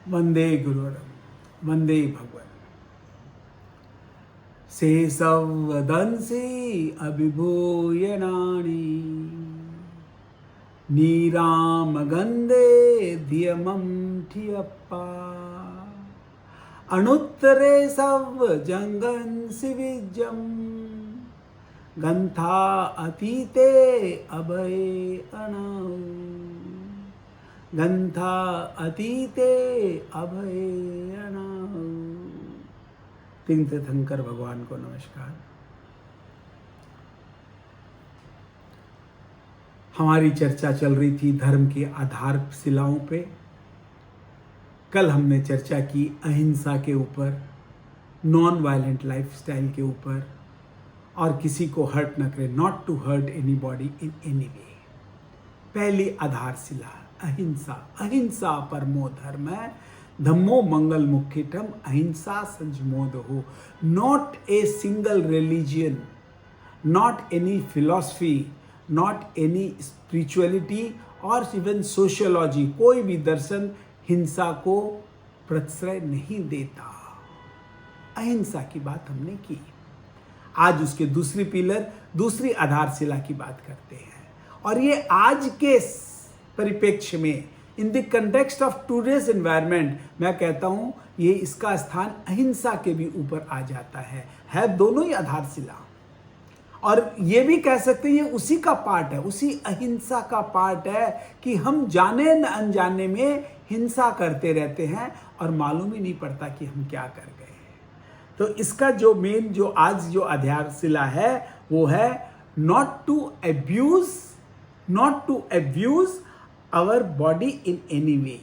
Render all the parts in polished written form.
वंदे गुरुरम वंदे भगवन् शेषवदंसि अभिभूयणानि नीरामगन्धे धियमं ठियप्पा अनुत्तरे सवजंगंसि विजयम् गंथा अतीते अभये अणौ गंथा अतीते अभये अणौ। तीन तीर्थंकर भगवान को नमस्कार। हमारी चर्चा चल रही थी धर्म की आधारशिलाओं पे। कल हमने चर्चा की अहिंसा के ऊपर, नॉन वायलेंट लाइफस्टाइल के ऊपर, और किसी को हर्ट न करे, not to hurt anybody in any way. पहली आधारशिला अहिंसा। अहिंसा परमो धर्म है, धम्मो मंगल मुख्यतम, अहिंसा संयमोदहो। Not a single religion, not any philosophy, not any spirituality और इवन सोशियोलॉजी, कोई भी दर्शन हिंसा को प्रश्रय नहीं देता। अहिंसा की बात हमने की। आज उसके दूसरी पिलर, दूसरी आधारशिला की बात करते हैं। और ये आज के परिप्रेक्ष्य में, in the context of today's environment, मैं कहता हूं ये इसका स्थान अहिंसा के भी ऊपर आ जाता है दोनों ही आधारशिला। और ये भी कह सकते हैं ये उसी का पार्ट है, उसी अहिंसा का पार्ट है कि हम जाने न अनजाने में हिंसा करते रहते हैं और मालूम ही नहीं पड़ता कि हम क्या कर गए। तो इसका जो मेन, जो आज जो आधारशिला है वो है not to abuse our body in any way.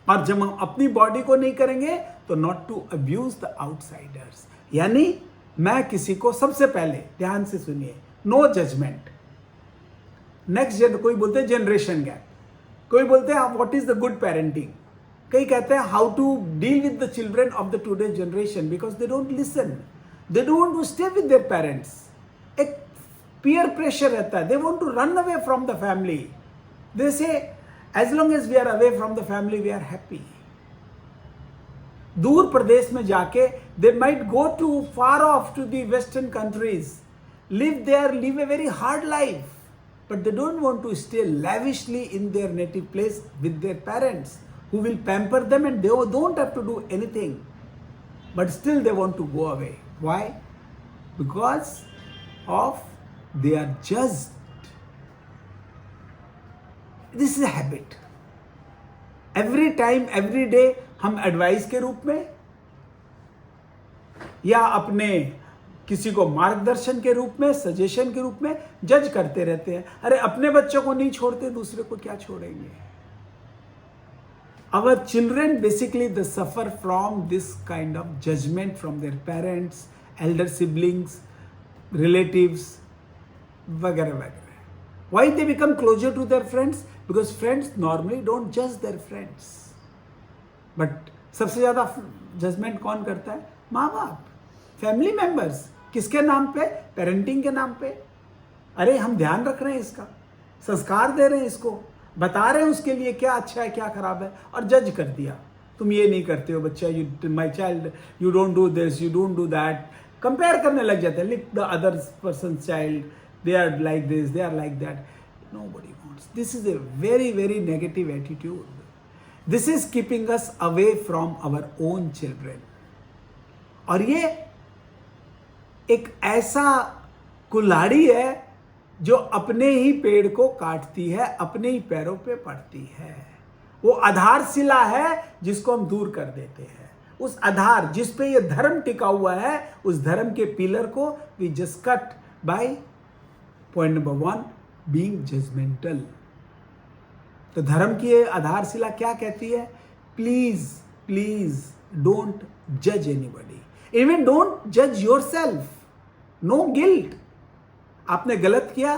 और जब हम अपनी बॉडी को नहीं करेंगे तो not to abuse the outsiders. यानी मैं किसी को, सबसे पहले ध्यान से सुनिए, नो जजमेंट। नेक्स्ट कोई बोलते हैं जनरेशन गैप, कोई बोलते हैं what is the good parenting, कई कहते हैं how to deal with the children of the today generation, because they don't listen, they don't to stay with their parents. एक पीयर प्रेशर रहता है, they want to run away from the family. They say as long as we are away from the family we are happy. दूर प्रदेश में जाके they might go too far of to the western countries, live there, live a very hard life, but they don't want to stay lavishly in their native place with their parents who will pamper them and they don't have to do anything, but still they want to go away. Why? Because of they are judged. This is a habit. Every time, every day हम advice के रूप में या अपने किसी को मार्गदर्शन के रूप में, सजेशन के रूप में जज करते रहते हैं। अरे अपने बच्चों को नहीं छोड़ते, दूसरे को क्या छोड़ेंगे। Our children basically they suffer from this kind of judgment from their parents, elder siblings, relatives, वगैरह वगैरह। Why they become closer to their friends? Because friends normally don't judge their friends. But सबसे ज्यादा judgement कौन करता है? माँ बाप, family members. किसके नाम पे? पेरेंटिंग के नाम पे। अरे हम ध्यान रख रहे हैं इसका, संस्कार दे रहे हैं इसको, बता रहे हैं उसके लिए क्या अच्छा है क्या खराब है, और जज कर दिया तुम ये नहीं करते हो बच्चा, you my child you don't do this, you don't do that. Compare करने लग जाते हैं, like the other person child, they are like this, they are like that. Nobody wants, this is a very very negative attitude. This is keeping us away from our own children. और ये एक ऐसा कुल्हाड़ी है जो अपने ही पेड़ को काटती है, अपने ही पैरों पे पड़ती है। वो आधारशिला है जिसको हम दूर कर देते हैं। उस आधार जिस पे ये धर्म टिका हुआ है, उस धर्म के पिलर को we just cut by point number 1, being judgemental. तो धर्म की ये आधारशिला क्या कहती है? प्लीज प्लीज डोंट जज एनीबॉडी, इवन डोंट जज योरसेल्फ। No guilt. आपने गलत किया,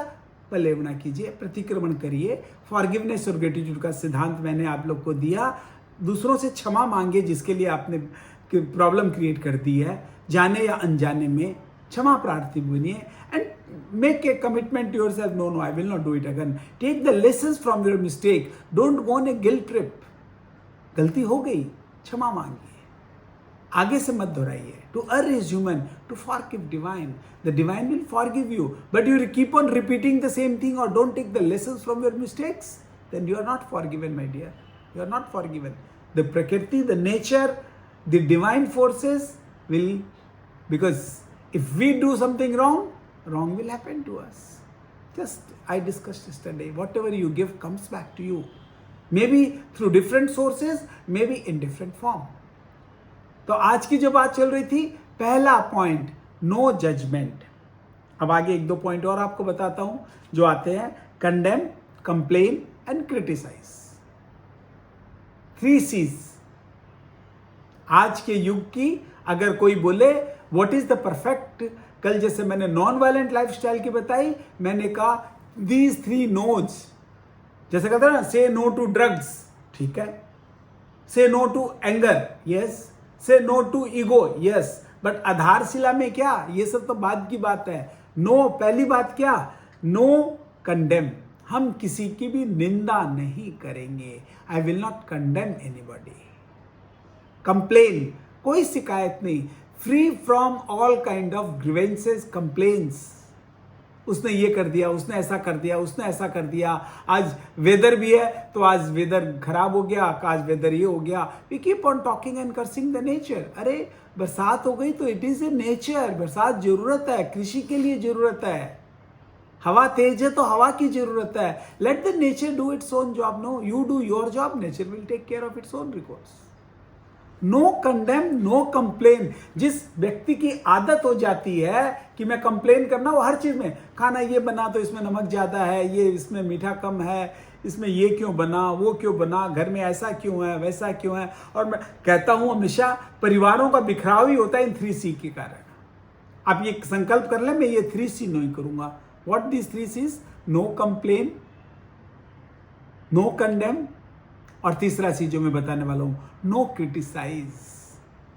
पलेव ना कीजिए, प्रतिक्रमण करिए। फॉरगिवनेस और ग्रेटिट्यूड का सिद्धांत मैंने आप लोग को दिया। दूसरों से क्षमा मांगे जिसके लिए आपने प्रॉब्लम क्रिएट कर दी है, जाने या अनजाने में क्षमा प्रार्थी बनिए and make a commitment to yourself, no I will not do it again. Take the lessons from your mistake, don't go on a guilt trip. गलती हो गई, क्षमा मांगिए, आगे से मत दोहराइए. To err is human, to forgive divine. The divine will forgive you, but you keep on repeating the same thing or don't take the lessons from your mistakes, then you are not forgiven, my dear. You are not forgiven. The Prakriti, the nature, the divine forces will, because if we do something wrong, wrong will happen to us. Just, I discussed yesterday, whatever you give comes back to you. Maybe through different sources, maybe in different form. तो आज की जो बात चल रही थी, पहला point, no judgement. अब आगे एक दो पॉइंट और आपको बताता हूं जो आते हैं. Condemn, complain and criticise. 3 C's. आज के युग की अगर कोई बोले व्हाट इज द परफेक्ट, कल जैसे मैंने नॉन वायलेंट लाइफस्टाइल की बताई, मैंने कहा दीज 3 नोज. जैसे कहते हैं ना, से नो टू ड्रग्स, ठीक है, say no to anger, yes, say no to ego, yes, but आधारशिला में क्या, ये सब तो बाद की बात है. नो, पहली बात क्या, नो कंडेम. हम किसी की भी निंदा नहीं करेंगे. I will not condemn anybody. Complain, कोई शिकायत नहीं. Free from all kind of grievances, complaints. उसने ये कर दिया, उसने ऐसा कर दिया, उसने ऐसा कर दिया. आज वेदर भी है तो आज वेदर खराब हो गया, आज वेदर ये हो गया. We keep on talking and cursing the nature. अरे बरसात हो गई तो इट इज ए नेचर. बरसात जरूरत है, कृषि के लिए जरूरत है. हवा तेज है तो हवा की जरूरत है. Let the nature do its own job. No, you do your job, nature will take care of its own records. No condemn, no complain. जिस व्यक्ति की आदत हो जाती है कि मैं कंप्लेन करना, वो हर चीज में, खाना ये बना तो इसमें नमक ज्यादा है, ये इसमें मीठा कम है, इसमें ये क्यों बना, वो क्यों बना, घर में ऐसा क्यों है, वैसा क्यों है. और मैं कहता हूं हमेशा, परिवारों का बिखराव ही होता है इन 3 C के कारण. आप ये संकल्प कर ले, मैं ये 3 C नहीं करूंगा. What this 3 C's? No complain, no condemn, और तीसरा चीज जो मैं बताने वाला हूं, नो क्रिटिसाइज.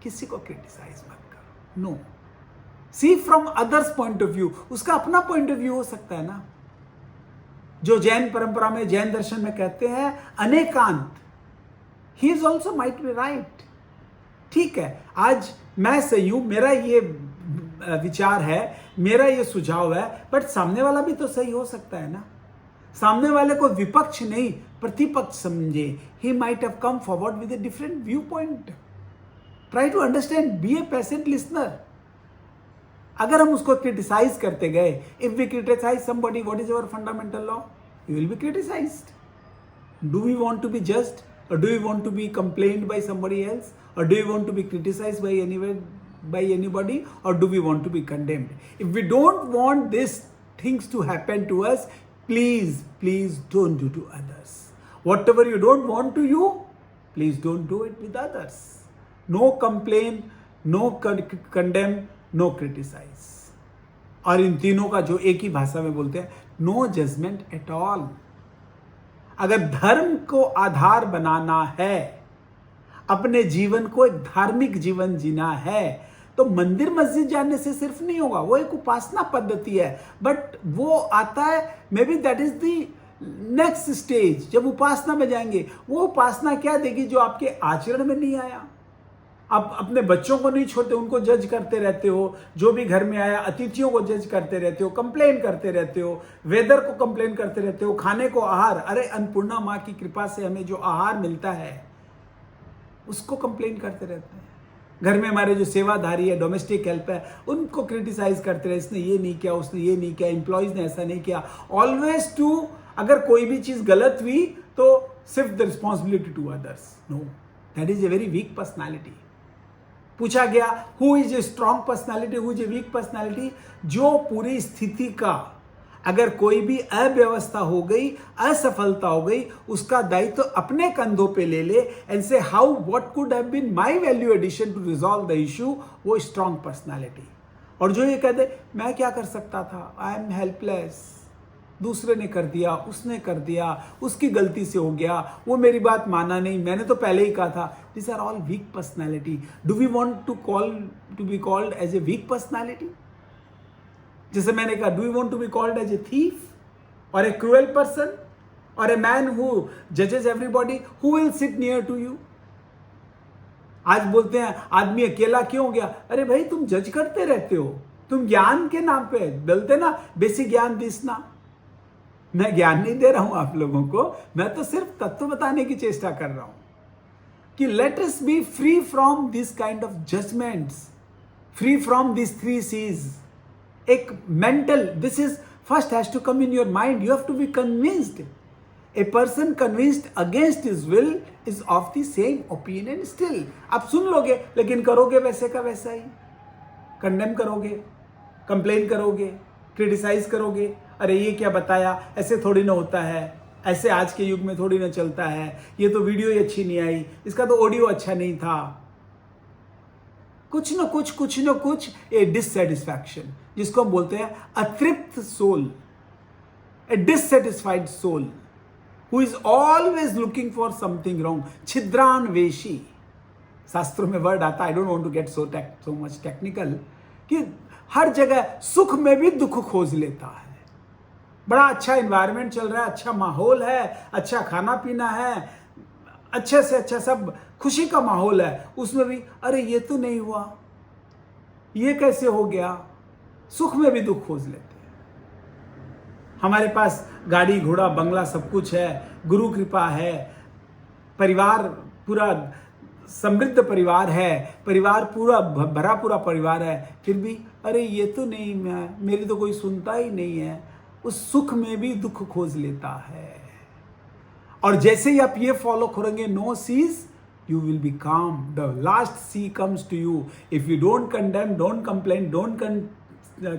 किसी को क्रिटिसाइज मत करो. No. See from others point of view. उसका अपना पॉइंट ऑफ व्यू हो सकता है ना. जो जैन परंपरा में, जैन दर्शन में कहते हैं अनेकांत, he is also might be right. ठीक है, आज मैं सही हूं, मेरा ये विचार है, मेरा ये सुझाव है, बट सामने वाला भी तो सही हो सकता है ना. सामने वाले को विपक्ष नहीं, प्रतिपक्ष समझे. He might have come forward with a different view point. Try to understand, be a patient listener. अगर हम उसको क्रिटिसाइज करते गए, if we criticise somebody, what is our fundamental law? You will be criticised. Do we want to be judged, or do you want to be complained by somebody else, or do you want to be criticized by anybody, or do we want to be condemned? If we don't want these things to happen to us, please don't do to others. Whatever you don't want to you, please don't do it with others. No complain, no condemn, no criticize. और इन तीनों का जो एक ही भाषा में बोलते हैं, no judgment at all. अगर धर्म को आधार बनाना है, अपने जीवन को एक धार्मिक जीवन जीना है, तो मंदिर मस्जिद जाने से सिर्फ नहीं होगा. वो एक उपासना पद्धति है, बट वो आता है, may be that is the next stage. जब उपासना में जाएंगे, वो उपासना क्या देगी जो आपके आचरण में नहीं आया. आप अपने बच्चों को नहीं छोड़ते, उनको जज करते रहते हो. जो भी घर में आया, अतिथियों को जज करते रहते हो, कंप्लेन करते रहते हो, वेदर को कंप्लेन करते रहते हो, खाने को आहार, अरे अन्नपूर्णा माँ की कृपा से हमें जो आहार मिलता है उसको कंप्लेन करते रहते हैं. घर में हमारे जो सेवाधारी है, डोमेस्टिक हेल्प है, उनको क्रिटिसाइज करते रहे, इसने ये नहीं किया, उसने ये नहीं किया, एम्प्लॉयज ने ऐसा नहीं किया. ऑलवेज टू, अगर कोई भी चीज गलत हुई तो सिर्फ the responsibility to others. No, that is a very weak personality. पूछा गया who is a strong personality, who is a weak personality? जो पूरी स्थिति का, अगर कोई भी अव्यवस्था हो गई, असफलता हो गई, उसका दायित्व तो अपने कंधों पे ले ले and say how what could have been my value addition to resolve the issue, वो स्ट्रॉन्ग पर्सनैलिटी. और जो ये कहते मैं क्या कर सकता था, आई एम हेल्पलेस, दूसरे ने कर दिया, उसने कर दिया, उसकी गलती से हो गया, वो मेरी बात माना नहीं, मैंने तो पहले ही कहा था. This are all weak personality. Do we want to be called as a weak personality? जैसे मैंने कहा, do we want to be called as a thief और ए क्रूएल पर्सन और ए मैन हु जजेस everybody? Who will sit near to you? आज बोलते हैं आदमी अकेला क्यों हो गया, अरे भाई तुम जज करते रहते हो, तुम ज्ञान के नाम पे बोलते ना बेसिक ज्ञान दिसना। मैं ज्ञान नहीं दे रहा हूं आप लोगों को, मैं तो सिर्फ तत्व बताने की चेष्टा कर रहा हूं कि let us be free from this kind of judgements, free from this 3 C's। एक mental, this is first has to come in your mind, you have to be convinced. A person convinced against his will is of the same opinion still। आप सुन लोगे लेकिन करोगे वैसे का वैसा ही, condemn करोगे, complain करोगे, क्रिटिसाइज करोगे, अरे ये क्या बताया, ऐसे थोड़ी ना होता है, ऐसे आज के युग में थोड़ी ना चलता है, ये तो वीडियो ही अच्छी नहीं आई, इसका तो ऑडियो अच्छा नहीं था। कुछ ना कुछ ए डिससेटिस्फैक्शन, जिसको हम बोलते हैं अतृप्त soul, a dissatisfied soul who is always looking for something wrong। छिद्रान्वेषी शास्त्रों में वर्ड आता, I don't want to get so much technical, कि हर जगह सुख में भी दुख खोज लेता है। बड़ा अच्छा एनवायरनमेंट चल रहा है, अच्छा माहौल है, अच्छा खाना पीना है, अच्छे से अच्छा सब खुशी का माहौल है, उसमें भी अरे ये तो नहीं हुआ, ये कैसे हो गया, सुख में भी दुख खोज लेते हैं। हमारे पास गाड़ी घोड़ा बंगला सब कुछ है, गुरु कृपा है, परिवार पूरा समृद्ध परिवार है, परिवार पूरा भरा पूरा परिवार है, फिर भी अरे ये तो नहीं, मेरी तो कोई सुनता ही नहीं है, उस सुख में भी दुख खोज लेता है। और जैसे ही आप ये फॉलो करेंगे, no C's, you will be calm, the last C comes to you। if you don't condemn, don't complain, don't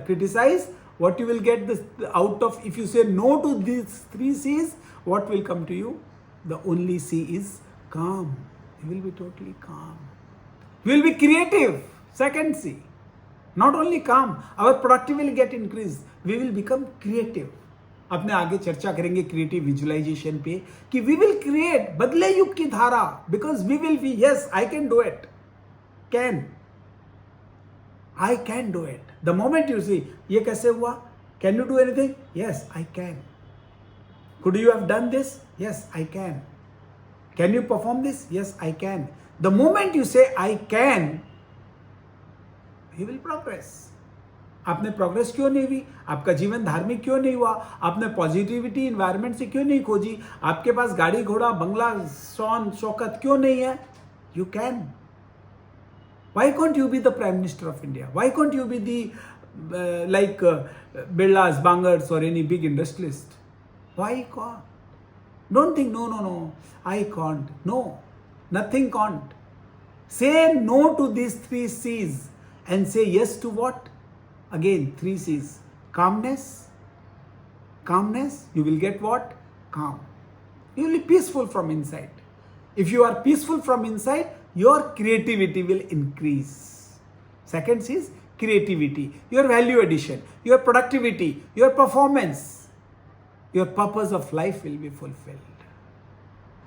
criticize, what you will get this out of, if you say no to these 3 C's, what will come to you? The only C is calm। you will be totally calm, you will be creative। second C, not only calm, our productivity will get increased, we will become creative। अपने आगे चर्चा करेंगे creative visualisation पे कि we will create, बदले युग की धारा, because we will be, yes I can do it, can, I can do it। The moment you see, ये कैसे हुआ? Can you do anything? Yes, I can। Could you have done this? Yes, I can। Can you perform this? Yes, I can। The moment you say I can, you will progress। आपने progress क्यों नहीं हुई? आपका जीवन धार्मिक क्यों नहीं हुआ? आपने पॉजिटिविटी इन्वायरमेंट से क्यों नहीं खोजी? आपके पास गाड़ी घोड़ा बंगला शौन शौकत क्यों नहीं है? You can। Why can't you be the Prime Minister of India? Why can't you be the like Birlas, Bangers or any big industrialist? Why can't? Don't think no, I can't. No, nothing can't। Say no to these 3 C's and say yes to what? Again 3 C's. Calmness, you will get what? Calm। You will be peaceful from inside। if you are peaceful from inside, your creativity will increase। second is creativity, your value addition, your productivity, your performance, your purpose of life will be fulfilled।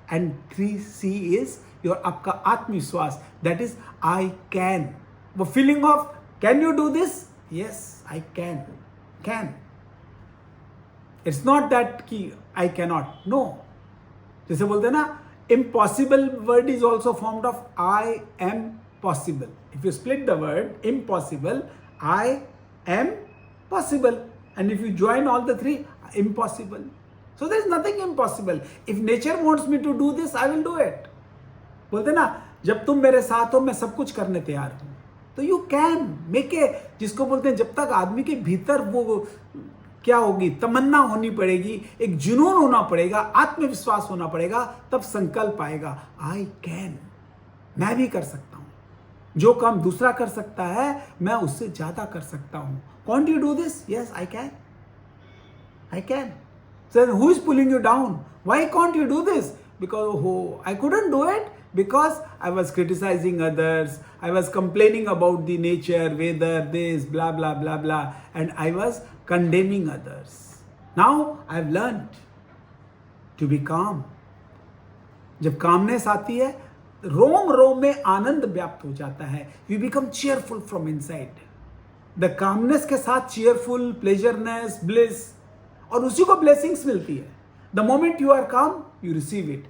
and 3C is your आपका आत्मविश्वास, that is I can। वो feeling of can you do this? Yes, I can। it's not that कि I cannot, no। जैसे बोलते हैं ना, impossible word is also formed of I am possible। if you split the word impossible, I am possible, and if you join all the 3, impossible। so there is nothing impossible। if nature wants me to do this, I will do it। बोलते ना, जब तुम मेरे साथ हो मैं सब कुछ करने तैयार हूं, तो यू कैन मेक ए, जिसको बोलते हैं जब तक आदमी के भीतर वो क्या होगी, तमन्ना होनी पड़ेगी, एक जुनून होना पड़ेगा, आत्मविश्वास होना पड़ेगा, तब संकल्प आएगा आई कैन, मैं भी कर सकता हूं, जो काम दूसरा कर सकता है मैं उससे ज्यादा कर सकता हूं। Can't you do this? Yes, I can। So who is pulling you down? Why can't you do this? Because I couldn't do it because I was criticizing others, I was complaining about the nature, weather, this, blah blah blah blah, and I was condemning others। now I've learned to be calm। जब calmness आती है, रोम रोम में आनंद व्याप्त हो जाता है, you become cheerful from inside। The calmness के साथ cheerful, pleasureness, bliss, और उसी को blessings मिलती है। The moment you are calm, you receive it।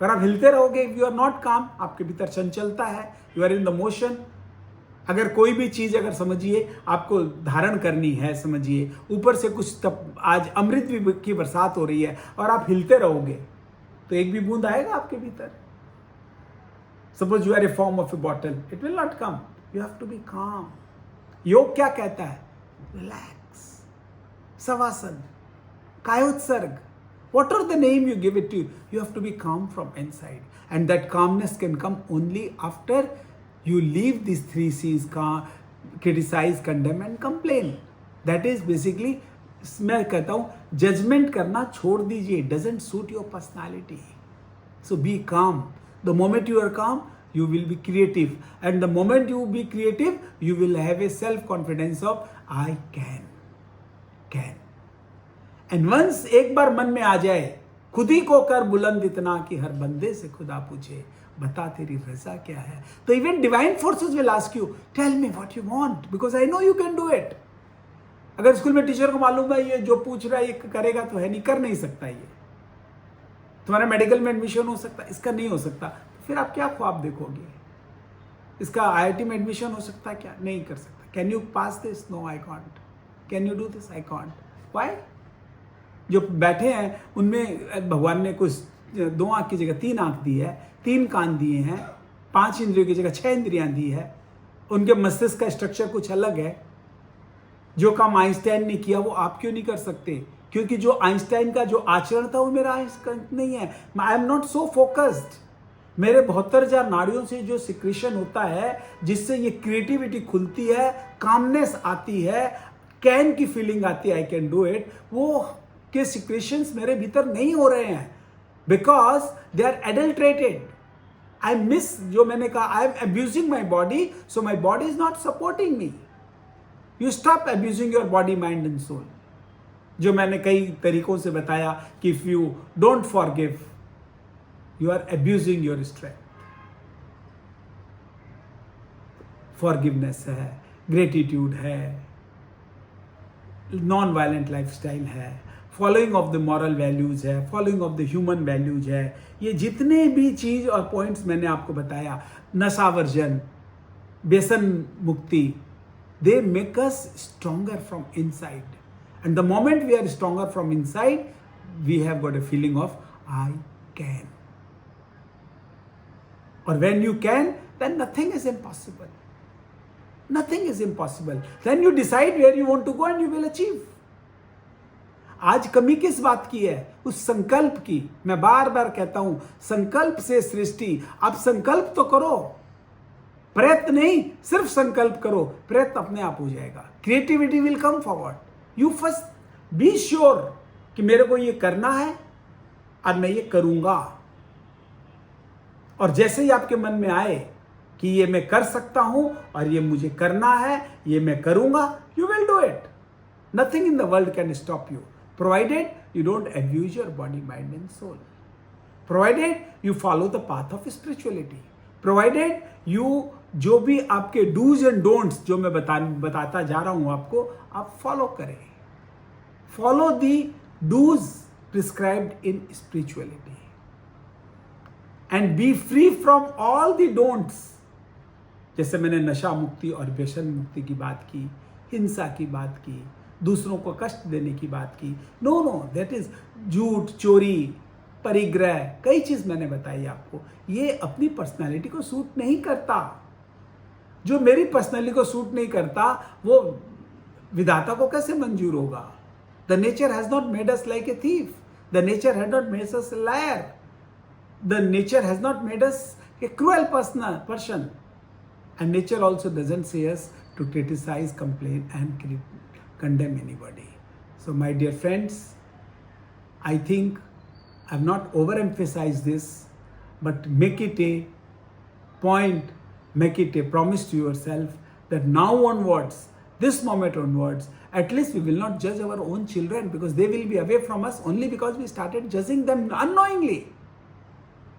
अगर आप हिलते रहोगे, इफ यू आर नॉट काम, आपके भीतर चंचलता है, you are in the motion. अगर कोई भी चीज अगर समझिए आपको धारण करनी है, समझिए ऊपर से कुछ तब आज अमृत की बरसात हो रही है और आप हिलते रहोगे तो एक भी बूंद आएगा आपके भीतर। Suppose you are a form of a bottle, it will not come, you have to be calm. योग क्या कहता है? रिलैक्स, सवासन, कायोत्सर्ग, whatever the name you give it to, you have to be calm from inside, and that calmness can come only after you leave these 3 C's: criticize, condemn and complain. That is basically, मैं कहता हूँ judgement करना छोड़ दीजिए, doesn't suit your personality. So be calm. The moment you are calm, you will be creative, and the moment you be creative, you will have a self confidence of I can. And once एक बार मन में आ जाए, खुद ही को कर बुलंद इतना कि हर बंदे से खुदा पूछे बता तेरी रजा क्या है, तो even divine forces will ask you tell me what you want, because I know you can do it. अगर स्कूल में टीचर को मालूम है ये जो पूछ रहा है ये करेगा तो है नहीं, कर नहीं सकता, ये तुम्हारा मेडिकल में एडमिशन हो सकता, इसका नहीं हो सकता, तो फिर आप क्या ख्वाब देखोगे? इसका IIT में एडमिशन हो सकता है क्या? नहीं कर सकता। Can you pass this? No I can't. Can you do this? I can't. Why? जो बैठे हैं उनमें भगवान ने कुछ 2 आंख की जगह 3 आंख दी है, 3 कान दिए हैं, 5 इंद्रियों की जगह 6 इंद्रियां दी है, उनके मस्तिष्क का स्ट्रक्चर कुछ अलग है। जो काम आइंस्टाइन ने किया वो आप क्यों नहीं कर सकते? क्योंकि जो आइंस्टाइन का जो आचरण था वो मेरा आइंस्टाइन नहीं है। I am not so focused. मेरे 72,000 नाड़ियों से जो सिक्रेशन होता है जिससे ये क्रिएटिविटी खुलती है, कामनेस आती है, कैन की फीलिंग आती है, आई कैन डू इट, वो के सिक्रेशंस मेरे भीतर नहीं हो रहे हैं because they are adulterated. I miss, जो मैंने कहा, I am abusing my body, so my body is not supporting me. You stop abusing your body, mind and soul. जो मैंने कई तरीकों से बताया कि if you don't forgive, you are abusing your strength. Forgiveness है, ग्रेटिट्यूड है, non violent lifestyle है, following of the moral values है, following of the human values है। ये जितने भी चीज और पॉइंट्स मैंने आपको बताया, नशावर्जन, व्यसन मुक्ति, they make us stronger from inside, and the moment we are stronger from inside, we have got a feeling of I can. और when you can, then nothing is impossible. Nothing is impossible. Then you decide where you want to go and you will achieve. आज कमी किस बात की है? उस संकल्प की। मैं बार बार कहता हूं, संकल्प से सृष्टि। आप संकल्प तो करो, प्रयत्न नहीं, सिर्फ संकल्प करो, प्रयत्न अपने आप हो जाएगा। Creativity will come forward. You first be sure कि मेरे को ये करना है और मैं ये करूंगा। और जैसे ही आपके मन में आए कि ये मैं कर सकता हूं और ये मुझे करना है, ये मैं करूंगा, you will do it. Nothing in the world can stop you, provided you don't abuse your body, mind and soul, provided you follow the path of spirituality, provided you जो भी आपके डूज एंड डोंट्स जो मैं बताता जा रहा हूं आपको, आप फॉलो करें। Follow the do's prescribed in spirituality and be free from all the don'ts. जैसे मैंने नशा मुक्ति और व्यसन मुक्ति की बात की, हिंसा की बात की, दूसरों को कष्ट देने की बात की, नो नो, दैट इज झूठ, चोरी, परिग्रह, कई चीज मैंने बताई आपको। ये अपनी पर्सनालिटी को सूट नहीं करता। जो मेरी पर्सनालिटी को सूट नहीं करता वो विधाता को कैसे मंजूर होगा? The nature has not made us like a thief, the nature has not made us A lawyer, the nature has not made us A cruel person, and nature also doesn't say us to criticize, complain and condemn anybody. So my dear friends, I think I've not overemphasized this, but make it a point, make it a promise to yourself that now onwards, this moment onwards, at least we will not judge our own children, because they will be away from us only because we started judging them unknowingly.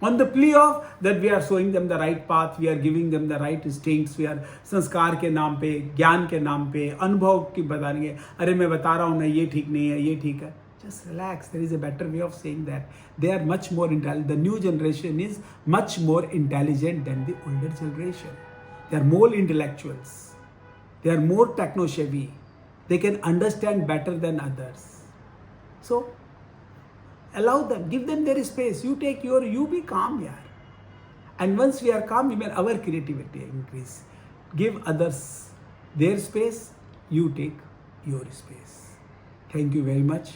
On the plea of that we are showing them the right path, we are giving them the right instincts, we are संस्कार के नाम पे, ज्ञान के नाम पे, अनुभव की बताएंगे, अरे मैं बता रहा हूँ ना ये ठीक नहीं है, ये ठीक है। Just relax. There is a better way of saying that. They are much more intelligent. The new generation is much more intelligent than the older generation. They are more intellectuals. They are more techno-savvy. They can understand better than others. So, allow them, give them their space. You be calm, yaar. And once we are calm, even our creativity increase. Give others their space, you take your space. Thank you very much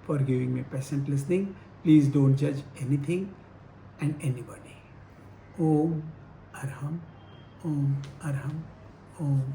for giving me patient listening. Please don't judge anything and anybody. Om Arham, Om Arham, Om